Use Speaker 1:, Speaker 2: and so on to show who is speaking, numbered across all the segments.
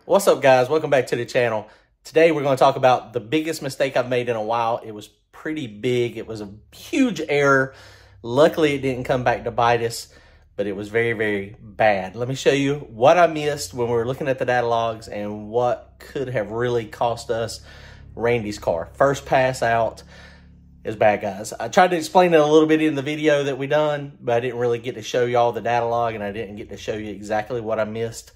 Speaker 1: What's up, guys? Welcome back to the channel. Today we're going to talk about the biggest mistake I've made in a while. It was pretty big. It was a huge error. Luckily, it didn't come back to bite us, but it was very, very bad. Let me show you what I missed when we were looking at the data logs and what could have really cost us Randy's car. First pass out is bad, guys. I tried to explain it a little bit in the video that we done, but I didn't really get to show y'all the data log, and I didn't get to show you exactly what I missed.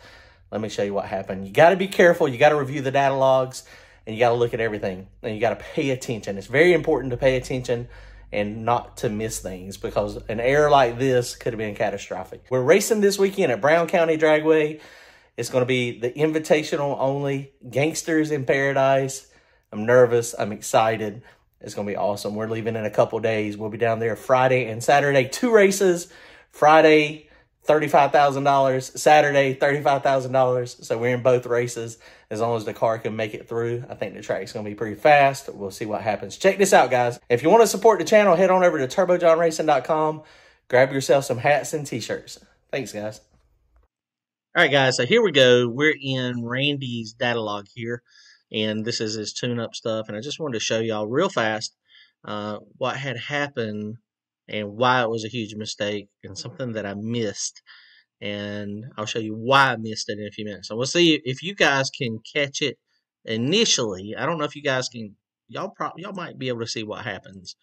Speaker 1: Let me show you what happened. You got to be careful. You got to review the data logs, and you got to look at everything, and you got to pay attention. It's very important to pay attention and not to miss things, because an error like this could have been catastrophic. We're racing this weekend at Brown County Dragway. It's going to be the invitational only, Gangsters in Paradise. I'm nervous. I'm excited. It's going to be awesome. We're leaving in a couple days. We'll be down there Friday and Saturday. 2 races. Friday, $35,000. Saturday, $35,000. So we're in both races as long as the car can make it through. I think the track's going to be pretty fast. We'll see what happens. Check this out, guys. If you want to support the channel, head on over to turbojohnracing.com. Grab yourself some hats and t-shirts. Thanks, guys. All right, guys. So here we go. We're in Randy's data log here, and this is his tune-up stuff. And I just wanted to show y'all real fast what had happened and why it was a huge mistake and something that I missed. And I'll show you why I missed it in a few minutes. So we'll see if you guys can catch it initially. I don't know if you guys can. Y'all might be able to see what happens.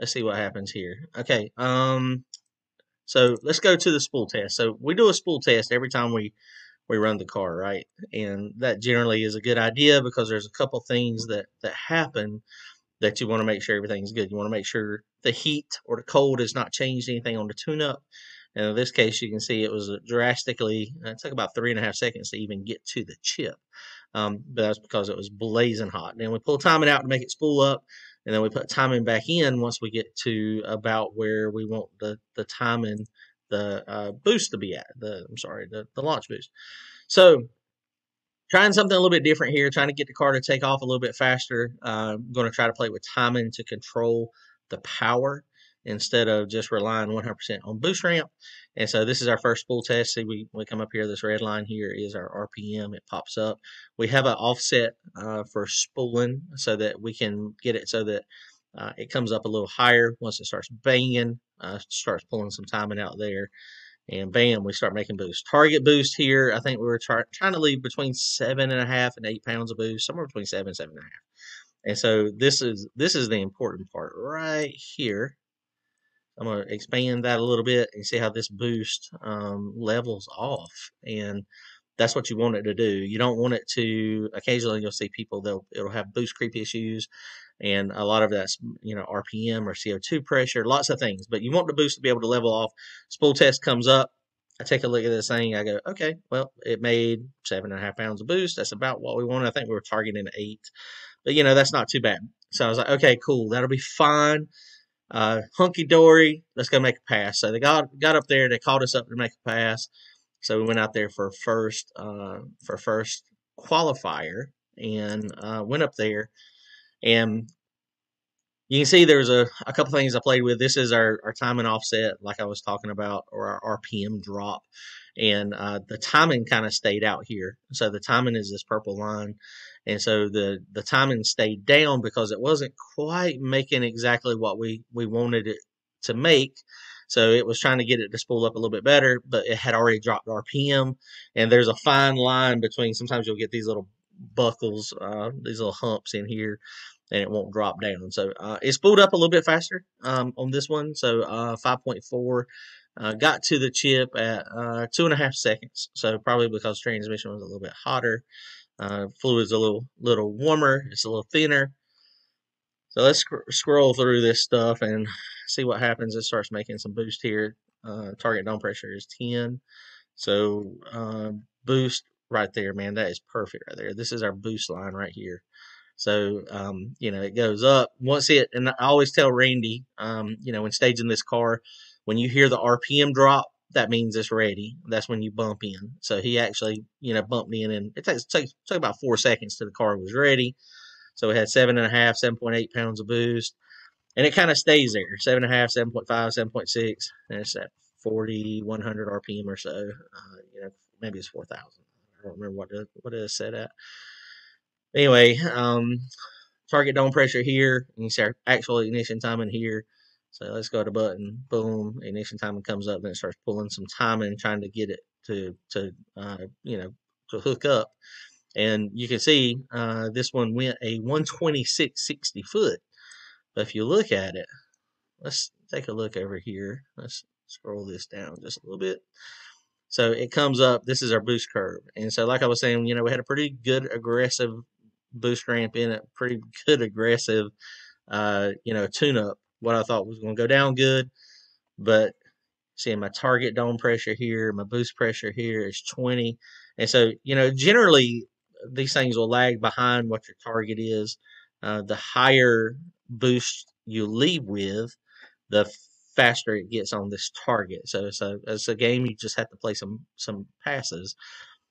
Speaker 1: Let's see what happens here. Okay. So let's go to the spool test. So we do a spool test every time we run the car, right? And that generally is a good idea because there's a couple things that happen that you want to make sure everything's good. You want to make sure the heat or the cold has not changed anything on the tune-up. And in this case, you can see it was drastically, it took about 3.5 seconds to even get to the chip. But that's because it was blazing hot. And then we pull timing out to make it spool up. And then we put timing back in once we get to about where we want the timing, the boost to be at. The launch boost. So trying something a little bit different here, trying to get the car to take off a little bit faster. I'm going to try to play with timing to control the power instead of just relying 100% on boost ramp. And so this is our first spool test. See, we come up here, this red line here is our RPM. It pops up. We have an offset for spooling so that we can get it so that it comes up a little higher. Once it starts banging, starts pulling some timing out there. And bam, we start making boost. Target boost here, I think we were trying to leave between 7.5 and 8 pounds of boost, somewhere between 7 and 7.5. And so this is the important part right here. I'm going to expand that a little bit and see how this boost levels off. And that's what you want it to do. You don't want it to, occasionally you'll see people, it'll have boost creep issues. And a lot of that's, RPM or CO2 pressure, lots of things. But you want the boost to be able to level off. Spool test comes up. I take a look at this thing. I go, okay, well, it made 7.5 pounds of boost. That's about what we wanted. I think we were targeting 8. But, that's not too bad. So I was like, okay, cool. That'll be fine. Hunky-dory. Let's go make a pass. So they got up there. They called us up to make a pass. So we went out there for first qualifier and went up there. And you can see there's a couple things I played with. This is our timing offset, like I was talking about, or our RPM drop. And the timing kind of stayed out here. So the timing is this purple line. And so the timing stayed down because it wasn't quite making exactly what we wanted it to make. So it was trying to get it to spool up a little bit better, but it had already dropped RPM. And there's a fine line between, sometimes you'll get these little buckles, these little humps in here, and it won't drop down. So it spooled up a little bit faster on this one. So 5.4 got to the chip at 2.5 seconds. So probably because transmission was a little bit hotter, fluid's a little warmer, it's a little thinner. So let's scroll through this stuff and see what happens. It starts making some boost here. Target dome pressure is 10. So boost right there, man, that is perfect right there. This is our boost line right here. So, it goes up. And I always tell Randy, when staging this car, when you hear the RPM drop, that means it's ready. That's when you bump in. So he actually, bumped in, and it took about 4 seconds till the car was ready. So we had 7.5, 7.8 pounds of boost, and it kind of stays there, 7.5, 7.5, 7.6, and it's at 4,100 RPM or so. Maybe it's 4,000. don't remember what it is set at. Anyway, target dome pressure here. And you see our actual ignition timing here. So let's go to button. Boom, ignition timing comes up. Then it starts pulling some timing, trying to get it to to hook up. And you can see this one went a 126.60 foot. But if you look at it, let's take a look over here. Let's scroll this down just a little bit. So it comes up. This is our boost curve. And so like I was saying, we had a pretty good aggressive boost ramp in it, pretty good aggressive, tune-up. What I thought was going to go down good. But seeing my target dome pressure here, my boost pressure here is 20. And so, generally these things will lag behind what your target is. The higher boost you leave with, the faster it gets on this target. So it's a game you just have to play some passes.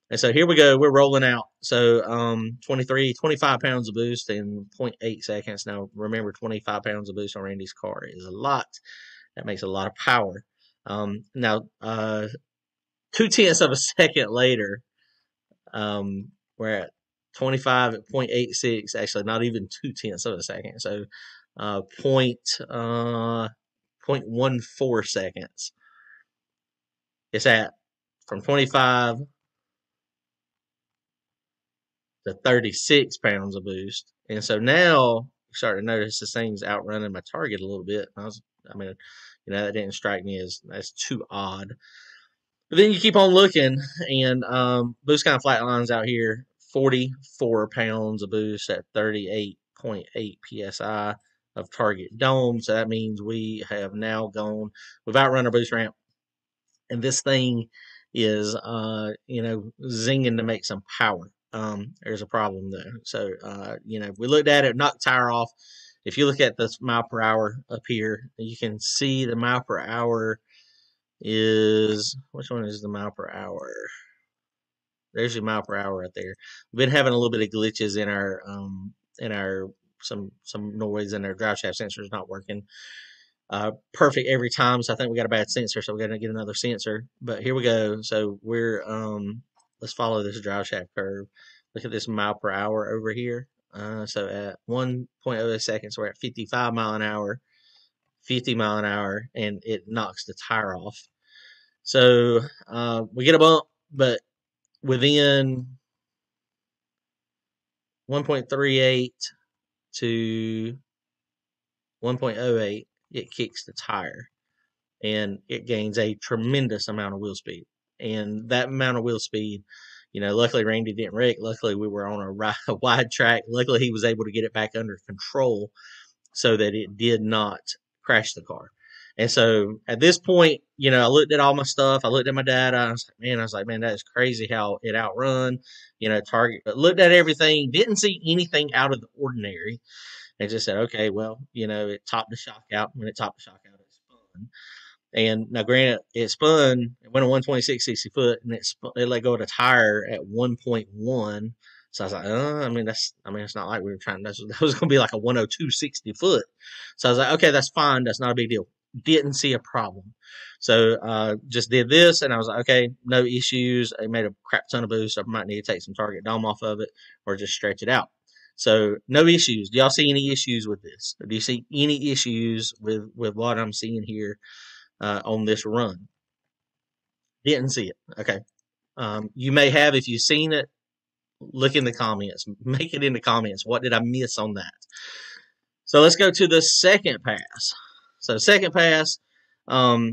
Speaker 1: And so here we go. We're rolling out. So 25 pounds of boost in 0.8 seconds. Now remember, 25 pounds of boost on Randy's car is a lot. That makes a lot of power. Now 0.2 of a second later, we're at 25 at 0.86. Actually, not even 0.2 of a second. So 0.14 seconds. It's at from 25 to 36 pounds of boost. And so now you start to notice this thing's outrunning my target a little bit. That didn't strike me as that's too odd. But then you keep on looking, and boost kind of flatlines out here. 44 pounds of boost at 38.8 psi of target dome. So that means we have now we've outrun our boost ramp, and this thing is zinging to make some power. There's a problem there. So we looked at it, knocked the tire off. If you look at this mile per hour up here, you can see the mile per hour is, which one is the mile per hour? There's your mile per hour right there. We've been having a little bit of glitches in our some noise, and our drive shaft sensor is not working perfect every time. So I think we got a bad sensor, so we're gonna get another sensor. But here we go. So we're let's follow this drive shaft curve. Look at this mile per hour over here. So at 1.0 seconds, we're at 55 mile an hour, 50 mile an hour, and it knocks the tire off. So we get a bump, but within 1.38 to 1.08, it kicks the tire, and it gains a tremendous amount of wheel speed. And that amount of wheel speed, luckily Randy didn't wreck. Luckily we were on a wide track. Luckily he was able to get it back under control so that it did not crash the car. And so at this point, I looked at all my stuff. I looked at my data. I was like, man, that is crazy how it outrun, target. But looked at everything, didn't see anything out of the ordinary. And just said, okay, well, it topped the shock out. When it topped the shock out, it spun. And now, granted, it spun. It went a 126.60 foot, and it let go of the tire at 1.1. So I was like, it's not like we were trying. That was going to be like a 102.60 foot. So I was like, okay, that's fine. That's not a big deal. Didn't see a problem. So just did this, and I was like, okay, no issues. I made a crap ton of boost. I might need to take some target dome off of it or just stretch it out. So no issues. Do y'all see any issues with this? Or do you see any issues with what I'm seeing here on this run? Didn't see it. Okay. You may have. If you've seen it, look in the comments. Make it in the comments. What did I miss on that? So let's go to the second pass. So second pass, car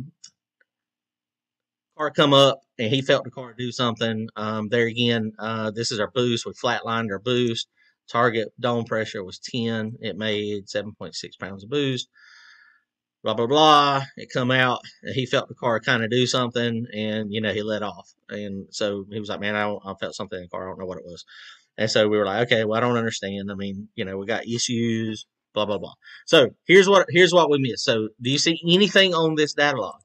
Speaker 1: come up, and he felt the car do something. There again, this is our boost. We flatlined our boost. Target dome pressure was 10. It made 7.6 pounds of boost. Blah, blah, blah. It come out. He felt the car kind of do something, and, he let off. And so he was like, man, I felt something in the car. I don't know what it was. And so we were like, okay, well, I don't understand. We got issues, blah, blah, blah. So here's what we missed. So do you see anything on this data log?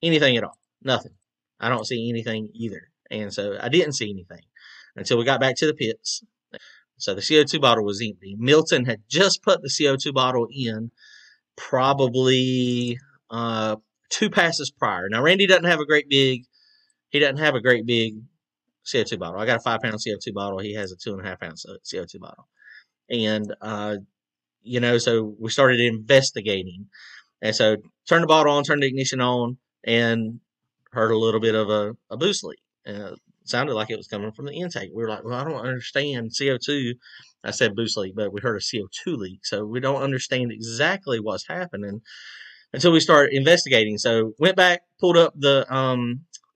Speaker 1: Anything at all? Nothing. I don't see anything either. And so I didn't see anything until we got back to the pits. So the CO2 bottle was empty. Milton had just put the CO2 bottle in probably 2 passes prior. Now Randy doesn't have a great big CO2 bottle. I got a 5-pound CO2 bottle. He has a 2.5-ounce CO2 bottle. And, so we started investigating. And so turned the bottle on, turned the ignition on, and heard a little bit of a boost leak. It sounded like it was coming from the intake. We were like, well, I don't understand CO2. I said boost leak, but we heard a CO2 leak. So we don't understand exactly what's happening until we start investigating. So went back, pulled up the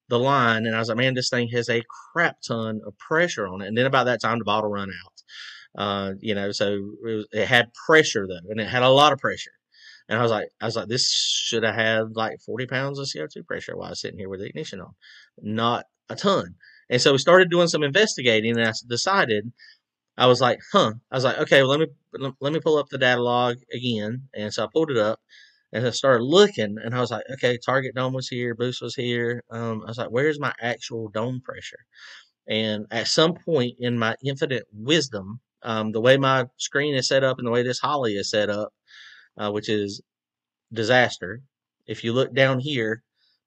Speaker 1: line, and I was like, man, this thing has a crap ton of pressure on it. And then about that time, the bottle run out. So it had pressure though, and it had a lot of pressure. And I was like, this should have had like 40 pounds of CO2 pressure while I was sitting here with the ignition on, not a ton. And so we started doing some investigating, and I decided, I was like, okay, well, let me pull up the data log again. And so I pulled it up, and I started looking, and I was like, okay, target dome was here, boost was here. I was like, where's my actual dome pressure? And at some point in my infinite wisdom, the way my screen is set up and the way this Holly is set up, which is disaster. If you look down here,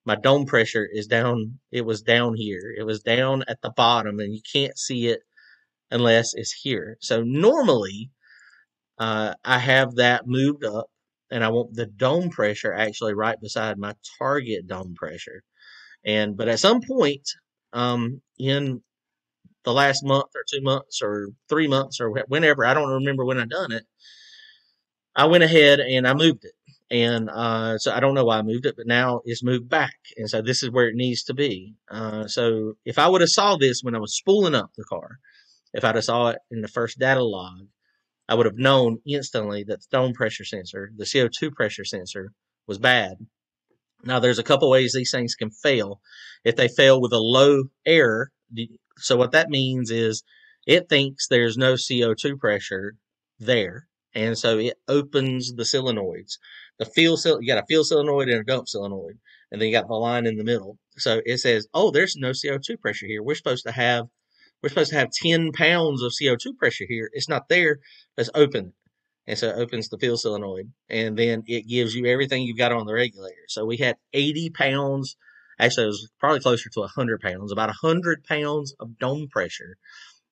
Speaker 1: my dome pressure is down. It was down here. It was down at the bottom, and you can't see it unless it's here. So normally, I have that moved up, and I want the dome pressure actually right beside my target dome pressure. But at some point, in the last month or 2 months or 3 months or whenever, I don't remember when I done it, I went ahead and I moved it. And so I don't know why I moved it, but now it's moved back. And so this is where it needs to be. So if I would have saw this when I was spooling up the car, if I'd have saw it in the first data log, I would have known instantly that the dome pressure sensor, the CO2 pressure sensor, was bad. Now, there's a couple ways these things can fail. If they fail with a low error, so what that means is it thinks there's no CO2 pressure there, and so it opens the solenoids. You got a fill solenoid and a dump solenoid, and then you got the line in the middle. So it says, oh, there's no CO2 pressure here. We're supposed to have 10 pounds of CO2 pressure here. It's not there. Let's open it. And so it opens the fill solenoid, and then it gives you everything you've got on the regulator. So we had 80 pounds. Actually, it was probably closer to 100 pounds. About 100 pounds of dome pressure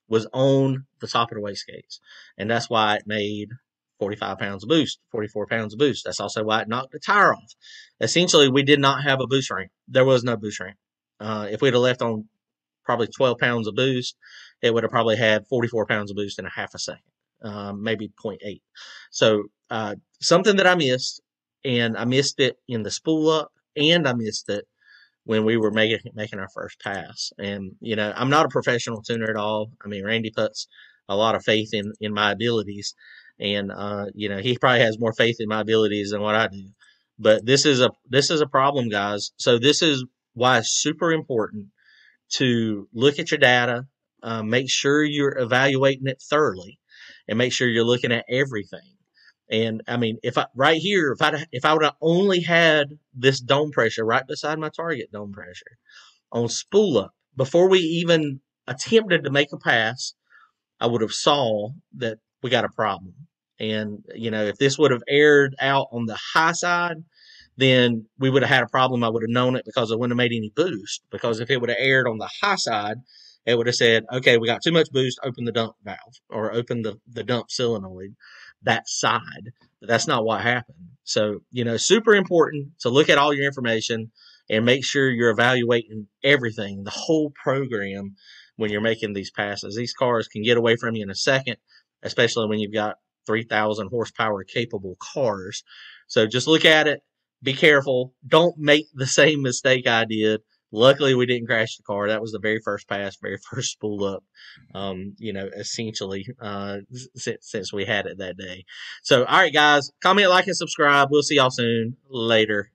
Speaker 1: was on the top of the wastegates. And that's why it made 45 pounds of boost, 44 pounds of boost. That's also why it knocked the tire off. Essentially, we did not have a boost ramp. There was no boost ramp. If we'd have left on probably 12 pounds of boost, it would have probably had 44 pounds of boost in a half a second, maybe 0.8. So something that I missed, and I missed it in the spool up, and I missed it when we were making our first pass. And, I'm not a professional tuner at all. I mean, Randy puts a lot of faith in my abilities, and, he probably has more faith in my abilities than what I do. But this is a problem, guys. So this is why it's super important to look at your data, make sure you're evaluating it thoroughly, and make sure you're looking at everything. And I mean, if I would have only had this dome pressure right beside my target dome pressure on spool up before we even attempted to make a pass, I would have saw that we got a problem. And if this would have aired out on the high side, then we would have had a problem. I would have known it because it wouldn't have made any boost. Because if it would have aired on the high side, it would have said, okay, we got too much boost, open the dump valve or open the dump solenoid that side. But that's not what happened. So, super important to look at all your information and make sure you're evaluating everything, the whole program, when you're making these passes. These cars can get away from you in a second, especially when you've got 3,000 horsepower capable cars. So just look at it. Be careful. Don't make the same mistake I did. Luckily, we didn't crash the car. That was the very first pass, very first spool up, essentially, since we had it that day. So, all right, guys, comment, like, and subscribe. We'll see y'all soon. Later.